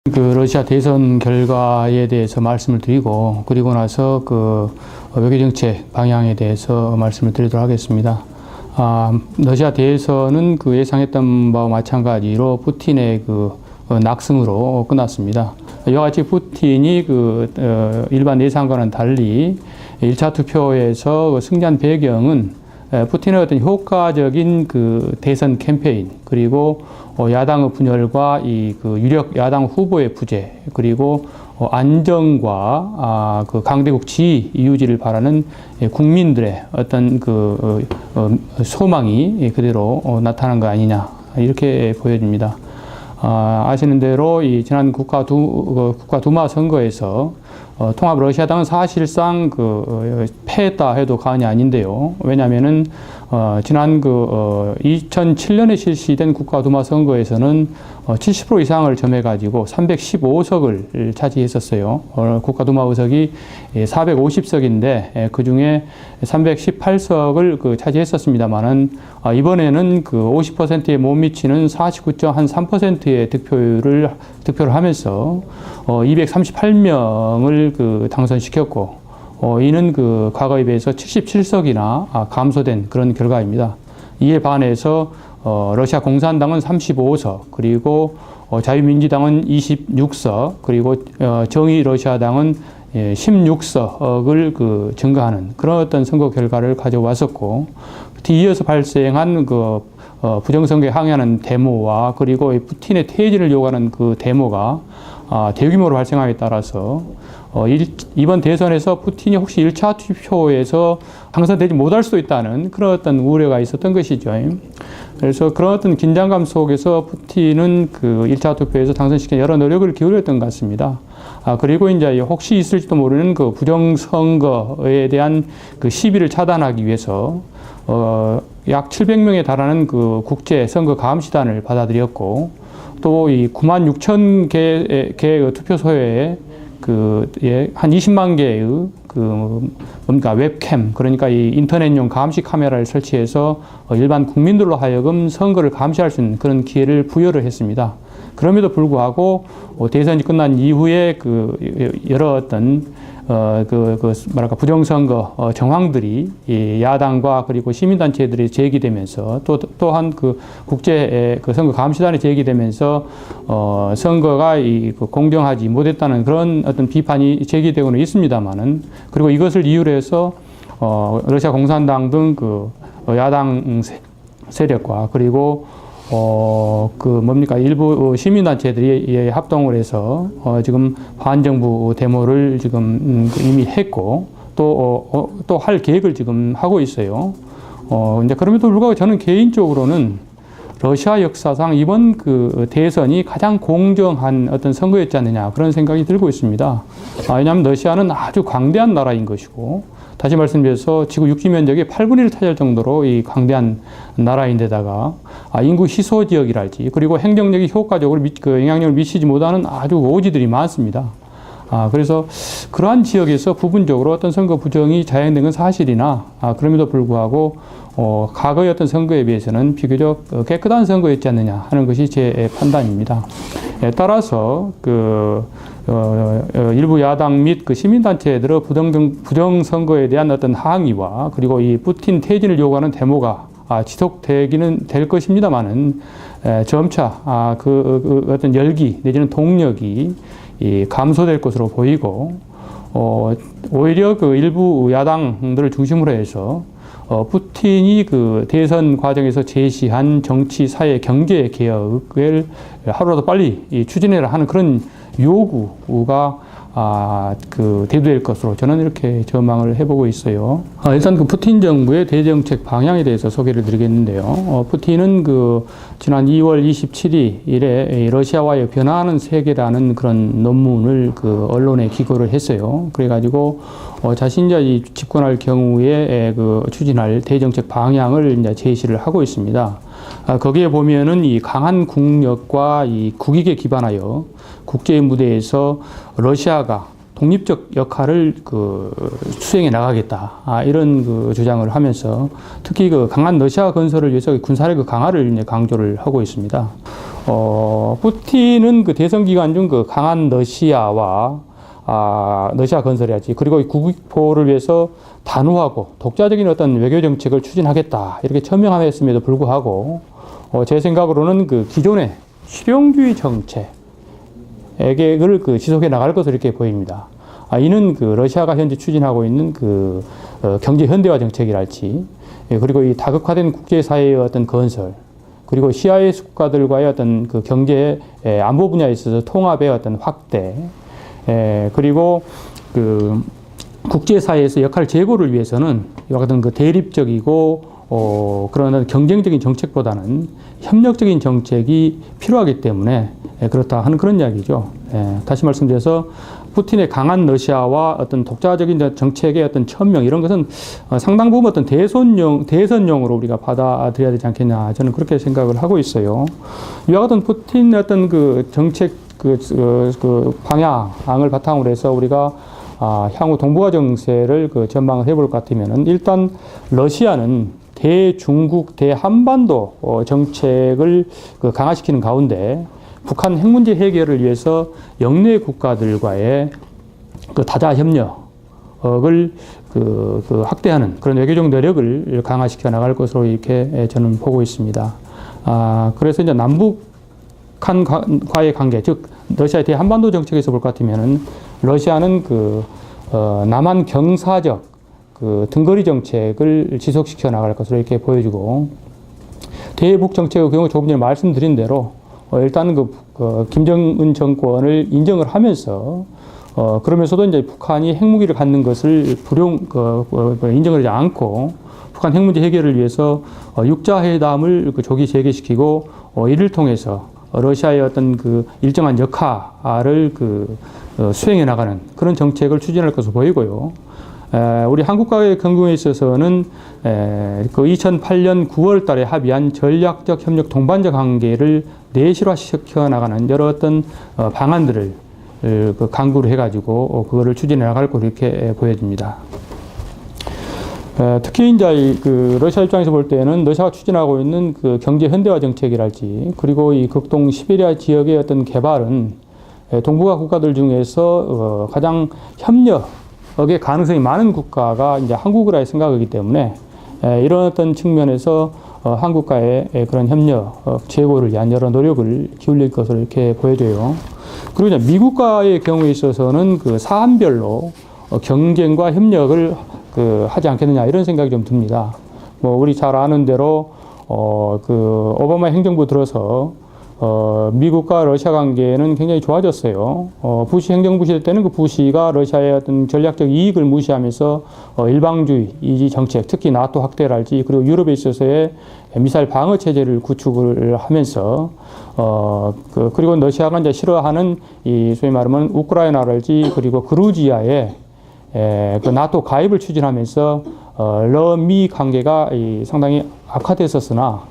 러시아 대선 결과에 대해서 말씀을 드리고, 그리고 나서 외교정책 방향에 대해서 말씀을 드리도록 하겠습니다. 러시아 대선은 예상했던 바와 마찬가지로 푸틴의 낙승으로 끝났습니다. 이와 같이 푸틴이 일반 예상과는 달리 1차 투표에서 승리한 배경은 푸틴의 어떤 효과적인 대선 캠페인, 그리고 야당의 분열과 유력 야당 후보의 부재, 그리고 안정과 강대국 지위 유지를 바라는 국민들의 어떤 소망이 그대로 나타난 거 아니냐, 이렇게 보여집니다. 아시는 대로 지난 국가두마 선거에서 통합 러시아당은 사실상 패했다 해도 과언이 아닌데요. 왜냐하면은 지난 2007년에 실시된 국가두마 선거에서는 70% 이상을 점해가지고 315석을 차지했었어요. 국가두마 의석이 450석인데 그 중에 318석을 차지했었습만은 이번에는 50%에 못 미치는 49.3%의 득표를 하면서 238명을 당선시켰고, 이는 과거에 비해서 77석이나 감소된 그런 결과입니다. 이에 반해서 러시아 공산당은 35석, 그리고 자유민주당은 26석, 그리고 정의 러시아당은 16석을 증가하는 그런 어떤 선거 결과를 가져왔었고, 뒤이어서 발생한 부정선거에 항의하는 데모와 그리고 푸틴의 퇴진을 요구하는 데모가 대규모로 발생함에 따라서 이번 대선에서 푸틴이 혹시 1차 투표에서 당선되지 못할 수도 있다는 그런 어떤 우려가 있었던 것이죠. 그래서 그런 어떤 긴장감 속에서 푸틴은 1차 투표에서 당선시키는 여러 노력을 기울였던 것 같습니다. 그리고 이제 혹시 있을지도 모르는 부정선거에 대한 시비를 차단하기 위해서 약 700명에 달하는 국제 선거 감시단을 받아들였고, 또 9만 6천 개의 투표소에 한 20만 개의 웹캠, 그러니까 이 인터넷용 감시 카메라를 설치해서 일반 국민들로 하여금 선거를 감시할 수 있는 그런 기회를 부여를 했습니다. 그럼에도 불구하고 대선이 끝난 이후에 여러 어떤 부정선거 정황들이 야당과 그리고 시민단체들이 제기되면서 또한 국제 선거 감시단이 제기되면서 선거가 공정하지 못했다는 그런 어떤 비판이 제기되고는 있습니다만은, 그리고 이것을 이유로 해서 러시아 공산당 등 야당 세력과 그리고 일부 시민단체들이 합동을 해서 지금 반정부 데모를 지금 이미 했고, 또 할 계획을 지금 하고 있어요. 이제 그럼에도 불구하고 저는 개인적으로는 러시아 역사상 이번 대선이 가장 공정한 어떤 선거였지 않느냐, 그런 생각이 들고 있습니다. 왜냐하면 러시아는 아주 광대한 나라인 것이고, 다시 말씀드려서 지구 육지 면적의 8분의 1을 차지할 정도로 이 광대한 나라인데다가 인구 희소 지역이랄지, 그리고 행정력이 효과적으로 영향력을 미치지 못하는 아주 오지들이 많습니다. 그래서 그러한 지역에서 부분적으로 어떤 선거 부정이 자행된 건 사실이나, 그럼에도 불구하고 과거의 어떤 선거에 비해서는 비교적 깨끗한 선거였지 않느냐 하는 것이 제 판단입니다. 따라서 일부 야당 및 시민단체들의 부정선거에 대한 어떤 항의와 그리고 이 푸틴 퇴진을 요구하는 데모가 지속되기는 될 것입니다만은, 점차 어떤 열기 내지는 동력이 감소될 것으로 보이고, 오히려 일부 야당들을 중심으로 해서 푸틴이 대선 과정에서 제시한 정치, 사회, 경제 개혁을 하루라도 빨리 추진해라 하는 그런 요구가 대두될 것으로 저는 이렇게 전망을 해보고 있어요. 일단 푸틴 정부의 대정책 방향에 대해서 소개를 드리겠는데요. 푸틴은 지난 2월 27일에 러시아와의 변화하는 세계라는 그런 논문을 언론에 기고를 했어요. 그래가지고 자신이 집권할 경우에 추진할 대정책 방향을 이제 제시를 하고 있습니다. 거기에 보면은 이 강한 국력과 이 국익에 기반하여 국제 무대에서 러시아가 독립적 역할을 수행해 나가겠다, 이런 주장을 하면서 특히 강한 러시아 건설을 위해서 군사력 강화를 이제 강조를 하고 있습니다. 푸틴은 그 대선 기간 중 그 강한 러시아 건설해야지. 그리고 국익보를 위해서 단호하고 독자적인 어떤 외교 정책을 추진하겠다. 이렇게 천명하였음에도 불구하고, 제 생각으로는 그 기존의 실용주의 정책을 그 지속해 나갈 것으로 이렇게 보입니다. 이는 그 러시아가 현재 추진하고 있는 그 경제 현대화 정책이랄지, 그리고 이 다극화된 국제사회의 어떤 건설, 그리고 CIS 국가들과의 어떤 그 경제 안보 분야에 있어서 통합의 어떤 확대, 그리고 그 국제사회에서 역할 제고를 위해서는 이와 같은 그 대립적이고 그런 경쟁적인 정책보다는 협력적인 정책이 필요하기 때문에 그렇다 하는 그런 이야기죠. 다시 말씀드려서 푸틴의 강한 러시아와 어떤 독자적인 정책의 어떤 천명 이런 것은 상당 부분 어떤 대선용으로 우리가 받아들여야 되지 않겠냐, 저는 그렇게 생각을 하고 있어요. 이와 같은 푸틴의 어떤 그 정책 그 방향을 바탕으로 해서 우리가 향후 동북아 정세를 그 전망을 해볼 것 같으면은, 일단 러시아는 대중국 대한반도 정책을 그 강화시키는 가운데 북한 핵 문제 해결을 위해서 영내 국가들과의 그 다자 협력을 그 확대하는 그런 외교적 노력을 강화시켜 나갈 것으로 이렇게 저는 보고 있습니다. 그래서 이제 남북한과의 관계, 즉 러시아의 대한반도 정책에서 볼 것 같으면은 러시아는 그 남한 경사적 그 등거리 정책을 지속시켜 나갈 것으로 이렇게 보여지고, 대북 정책의 경우 조금 전에 말씀드린 대로 일단은 김정은 정권을 인정을 하면서 그러면서도 이제 북한이 핵무기를 갖는 것을 인정을 하지 않고 북한 핵 문제 해결을 위해서 육자회담을 조기 재개시키고 이를 통해서 러시아의 어떤 그 일정한 역할을 수행해 나가는 그런 정책을 추진할 것으로 보이고요. 우리 한국과의 경우에 있어서는 그 2008년 9월 달에 합의한 전략적 협력 동반자 관계를 내실화시켜 나가는 여러 어떤 방안들을 강구를 해가지고 그거를 추진해 나갈 것으로 이렇게 보여집니다. 특히 이제 그 러시아 입장에서 볼 때는 러시아가 추진하고 있는 그 경제 현대화 정책이랄지, 그리고 이 극동 시베리아 지역의 어떤 개발은 동북아 국가들 중에서 가장 협력의 가능성이 많은 국가가 이제 한국이라 생각하기 때문에 이런 어떤 측면에서 한국과의 그런 협력 제고를 위한 여러 노력을 기울일 것으로 이렇게 보여져요. 그리고 이제 미국과의 경우에 있어서는 그 사안별로 경쟁과 협력을 하지 않겠느냐, 이런 생각이 좀 듭니다. 우리 잘 아는 대로 오바마 행정부 들어서 미국과 러시아 관계는 굉장히 좋아졌어요. 부시 행정부 시대 때는 그 부시가 러시아의 어떤 전략적 이익을 무시하면서 일방주의 정책, 특히 나토 확대랄지, 그리고 유럽에 있어서의 미사일 방어 체제를 구축을 하면서 그리고 러시아가 이제 싫어하는 이 소위 말하면 우크라이나랄지, 그리고 그루지아의 그 나토 가입을 추진하면서 러미 관계가 상당히 악화됐었으나,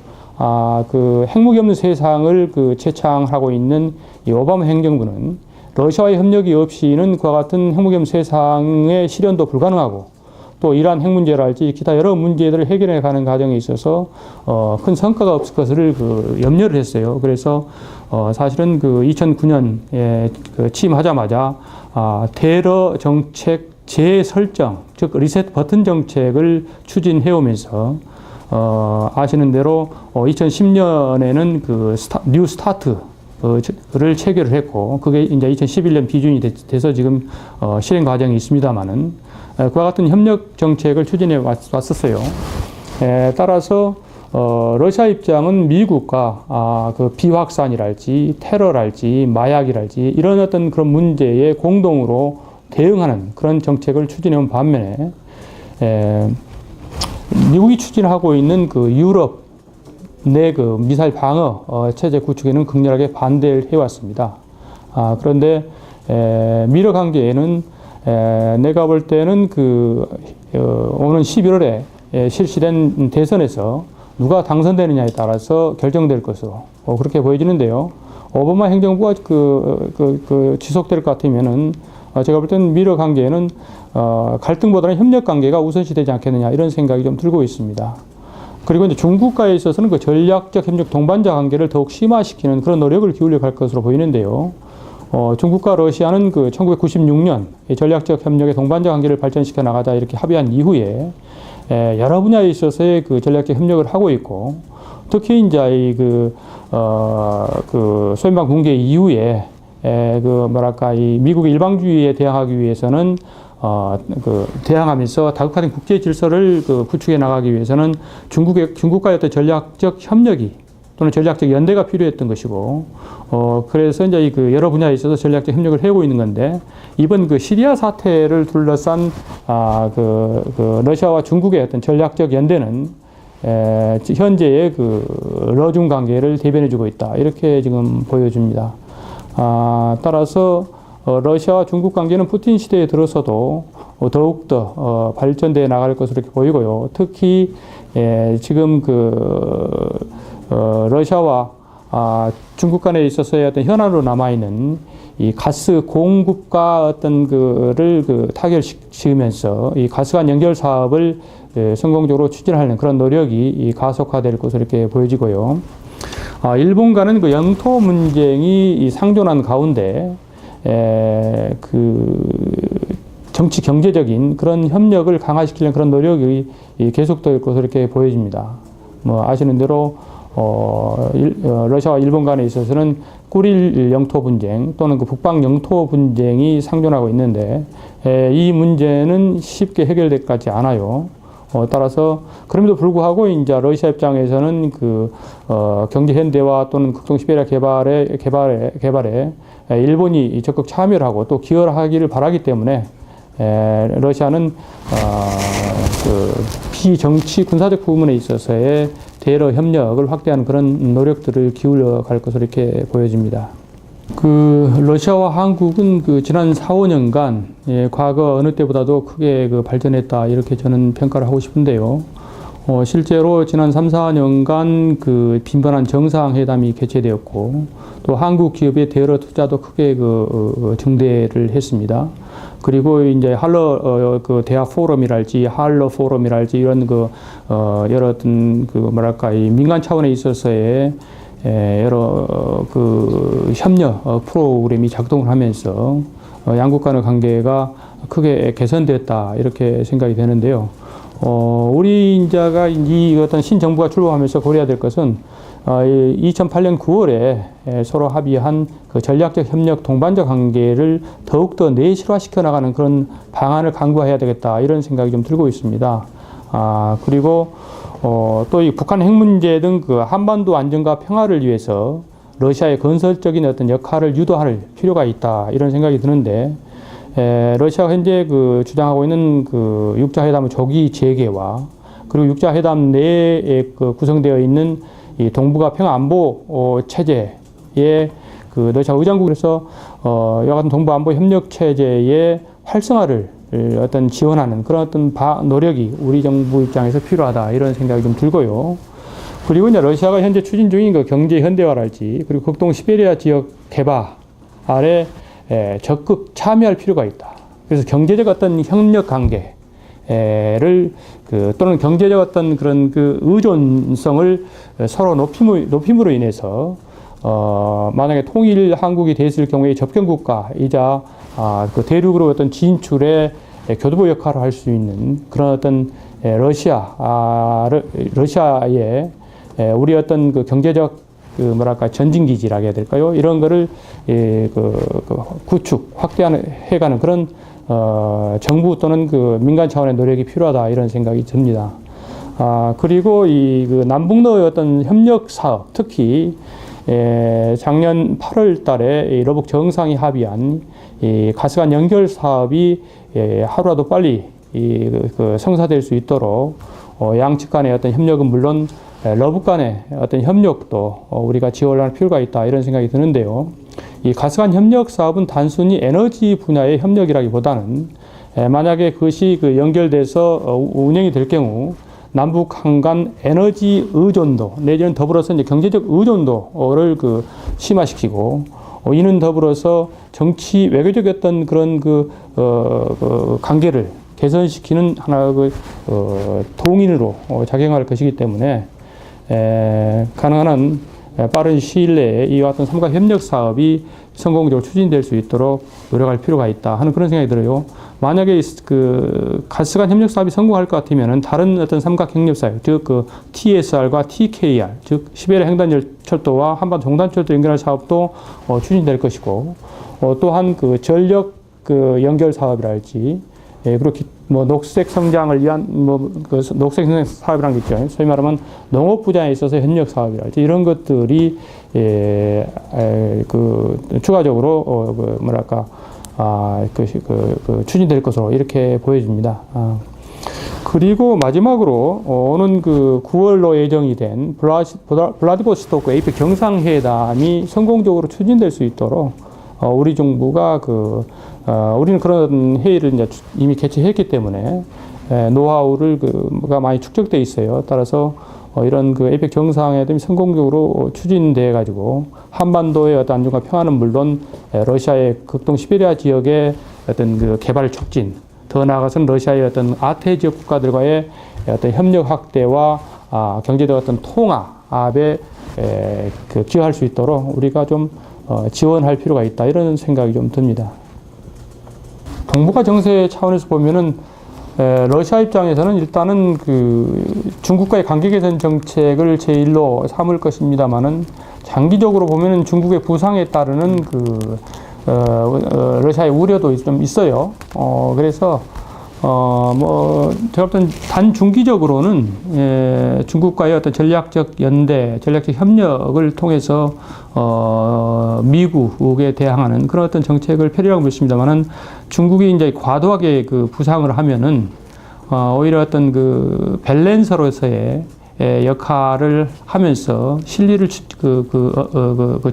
그 핵무기 없는 세상을 채창하고 있는 이 오바마 행정부는 러시아와의 협력이 없이는 그와 같은 핵무기 없는 세상의 실현도 불가능하고, 또 이란 핵 문제랄지 기타 여러 문제들을 해결해 가는 과정에 있어서 큰 성과가 없을 것을 염려를 했어요. 그래서 사실은 2009년에 취임하자마자 테러 정책 재설정, 즉 리셋 버튼 정책을 추진해 오면서 아시는 대로 2010년에는 뉴 스타트를 체결을 했고, 그게 이제 2011년 비준이 돼서 지금 실행 과정이 있습니다만은 그와 같은 협력 정책을 추진해 왔었어요. 따라서 러시아 입장은 미국과 비확산이랄지 테러랄지 마약이랄지 이런 어떤 그런 문제에 공동으로 대응하는 그런 정책을 추진해 온 반면에 미국이 추진하고 있는 유럽 내 미사일 방어 체제 구축에는 극렬하게 반대를 해왔습니다. 그런데 미러 관계에는 내가 볼 때는 오는 11월에 실시된 대선에서 누가 당선되느냐에 따라서 결정될 것으로 그렇게 보여지는데요. 오바마 행정부가 지속될 것 같으면은 제가 볼 때는 미러 관계에는 갈등보다는 협력 관계가 우선시 되지 않겠느냐, 이런 생각이 좀 들고 있습니다. 그리고 이제 중국과에 있어서는 그 전략적 협력 동반자 관계를 더욱 심화시키는 그런 노력을 기울여 갈 것으로 보이는데요. 중국과 러시아는 그 1996년 전략적 협력의 동반자 관계를 발전시켜 나가자 이렇게 합의한 이후에 여러 분야에 있어서의 그 전략적 협력을 하고 있고, 특히 이제 그 소련방 붕괴 이후에 이 미국의 일방주의에 대항하기 위해서는 대항하면서 다국화된 국제 질서를 구축해 나가기 위해서는 중국과의 어떤 전략적 협력이 또는 전략적 연대가 필요했던 것이고, 그래서 이제 여러 분야에 있어서 전략적 협력을 해오고 있는 건데, 이번 시리아 사태를 둘러싼 러시아와 중국의 어떤 전략적 연대는 현재의 러중 관계를 대변해주고 있다, 이렇게 지금 보여집니다. 따라서 러시아와 중국 관계는 푸틴 시대에 들어서도 더욱더 발전되어 나갈 것으로 이렇게 보이고요. 특히 지금 러시아와 중국 간에 있어서의 어떤 현안으로 남아있는 이 가스 공급과 어떤 타결시키면서 이 가스관 연결 사업을 성공적으로 추진하는 그런 노력이 가속화될 것으로 이렇게 보여지고요. 일본과는 영토 문쟁이 상존한 가운데 정치 경제적인 그런 협력을 강화시키려는 그런 노력이 계속될 것으로 이렇게 보여집니다. 아시는 대로 러시아와 일본 간에 있어서는 꾸릴 영토 분쟁 또는 북방 영토 분쟁이 상존하고 있는데, 이 문제는 쉽게 해결되지 않아요. 따라서 그럼에도 불구하고 이제 러시아 입장에서는 경제 현대화 또는 극동 시베리아 개발에 일본이 적극 참여를 하고 또 기여를 하기를 바라기 때문에 러시아는 비정치 군사적 부분에 있어서의 대러 협력을 확대하는 그런 노력들을 기울여 갈 것으로 이렇게 보여집니다. 러시아와 한국은 지난 4, 5년간 과거 어느 때보다도 크게 발전했다, 이렇게 저는 평가를 하고 싶은데요. 실제로 지난 3, 4년간 빈번한 정상회담이 개최되었고, 또 한국 기업의 대러 투자도 크게 증대를 했습니다. 그리고 이제 대학 포럼이랄지 할러 포럼이랄지 이런 여러 어떤 이 민간 차원에 있어서의 여러 협력 프로그램이 작동을 하면서 양국 간의 관계가 크게 개선됐다, 이렇게 생각이 되는데요. 우리 인자가 이 어떤 신정부가 출범하면서 고려해야 될 것은 2008년 9월에 서로 합의한 전략적 협력 동반자 관계를 더욱더 내실화시켜 나가는 그런 방안을 강구해야 되겠다, 이런 생각이 좀 들고 있습니다. 그리고 또 이 북한 핵 문제 등 한반도 안정과 평화를 위해서 러시아의 건설적인 어떤 역할을 유도할 필요가 있다, 이런 생각이 드는데, 러시아가 현재 주장하고 있는 육자회담의 조기 재개와 그리고 육자회담 내에 구성되어 있는 이 동북아 평화안보 체제의 러시아 의장국에서 여하튼 동북안보 협력 체제의 활성화를 어떤 지원하는 그런 어떤 노력이 우리 정부 입장에서 필요하다, 이런 생각이 좀 들고요. 그리고 이제 러시아가 현재 추진 중인 경제 현대화랄지 그리고 극동 시베리아 지역 개발에 적극 참여할 필요가 있다. 그래서 경제적 어떤 협력 관계를 또는 경제적 어떤 그런 의존성을 서로 높임으로 인해서 만약에 통일 한국이 됐을 경우에 접견국가이자 대륙으로 어떤 진출에 교두보 역할을 할 수 있는 그런 어떤 러시아의 우리 어떤 경제적 전진기지라고 해야 될까요? 이런 거를 구축, 해가는 그런 정부 또는 민간 차원의 노력이 필요하다, 이런 생각이 듭니다. 그리고 남북러의 어떤 협력 사업, 특히 작년 8월 달에 러북 정상이 합의한 이 가스관 연결 사업이 하루라도 빨리 성사될 수 있도록 양측 간의 어떤 협력은 물론 러북 간의 어떤 협력도 우리가 지원할 필요가 있다, 이런 생각이 드는데요. 이 가스관 협력 사업은 단순히 에너지 분야의 협력이라기보다는 만약에 그것이 연결돼서 운영이 될 경우 남북 한간 에너지 의존도 내지는 더불어서 이제 경제적 의존도를 심화시키고, 이는 더불어서 정치 외교적 어떤 그런 관계를 개선시키는 하나의 동인으로 작용할 것이기 때문에 가능한 한 빠른 시일 내에 이와 같은 삼각 협력 사업이 성공적으로 추진될 수 있도록 노력할 필요가 있다 하는 그런 생각이 들어요. 만약에 그 가스관 협력 사업이 성공할 것 같으면은 다른 어떤 삼각 협력 사업, 즉 그 TSR과 TKR, 즉 시베리아 횡단철도와 한반도 종단철도 연결할 사업도 추진될 것이고, 또한 그 전력 그 연결 사업이랄지, 그렇게 뭐 녹색 성장을 위한 그 녹색 성장 사업이라는 게 있죠. 소위 말하면 농업 분야에 있어서 협력 사업이랄지 이런 것들이 그 추가적으로 추진될 것으로 이렇게 보여집니다. 그리고 마지막으로 오는 그 9월로 예정이 된 블라디보스토크 에이펙 정상회담이 성공적으로 추진될 수 있도록 우리 정부가 우리는 그런 회의를 이제 이미 개최했기 때문에 노하우가 많이 축적돼 있어요. 따라서 이런 그 에이펙 정상회담이 성공적으로 추진돼 가지고 한반도의 어떤 안정과 평화는 물론 러시아의 극동 시베리아 지역의 어떤 그 개발 촉진, 더 나아가서는 러시아의 어떤 아태 지역 국가들과의 어떤 협력 확대와 경제적 어떤 통합에 기여할 수 있도록 우리가 좀 지원할 필요가 있다, 이런 생각이 좀 듭니다. 동북아 정세 차원에서 보면은 러시아 입장에서는 일단은 그 중국과의 관계 개선 정책을 제일로 삼을 것입니다만은 장기적으로 보면은 중국의 부상에 따르는 러시아의 우려도 좀 있어요. 그래서 제가 볼 땐 단중기적으로는 중국과의 어떤 전략적 연대, 전략적 협력을 통해서 미국에 대항하는 그런 어떤 정책을 펴려고 했습니다만은 중국이 이제 과도하게 그 부상을 하면은 오히려 어떤 그 밸런서로서의 역할을 하면서 실리를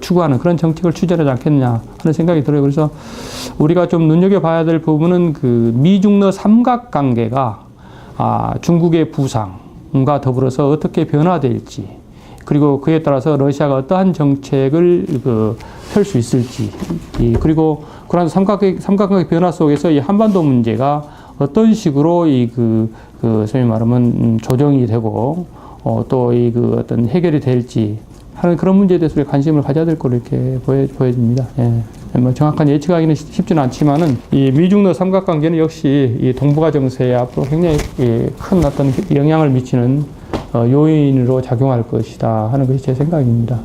추구하는 그런 정책을 추진하지 않겠느냐 하는 생각이 들어요. 그래서 우리가 좀 눈여겨봐야 될 부분은 그 미중러 삼각관계가 중국의 부상과 더불어서 어떻게 변화될지, 그리고 그에 따라서 러시아가 어떠한 정책을 펼 수 있을지, 그리고 그런 삼각관계 변화 속에서 이 한반도 문제가 어떤 식으로 소위 말하면 조정이 되고 또 어떤 해결이 될지 하는 그런 문제에 대해서 관심을 가져야 될 거로 이렇게 보여집니다. 뭐 정확한 예측하기는 쉽지는 않지만은 이 미중러 삼각관계는 역시 이 동북아 정세에 앞으로 굉장히 큰 어떤 영향을 미치는 요인으로 작용할 것이다 하는 것이 제 생각입니다.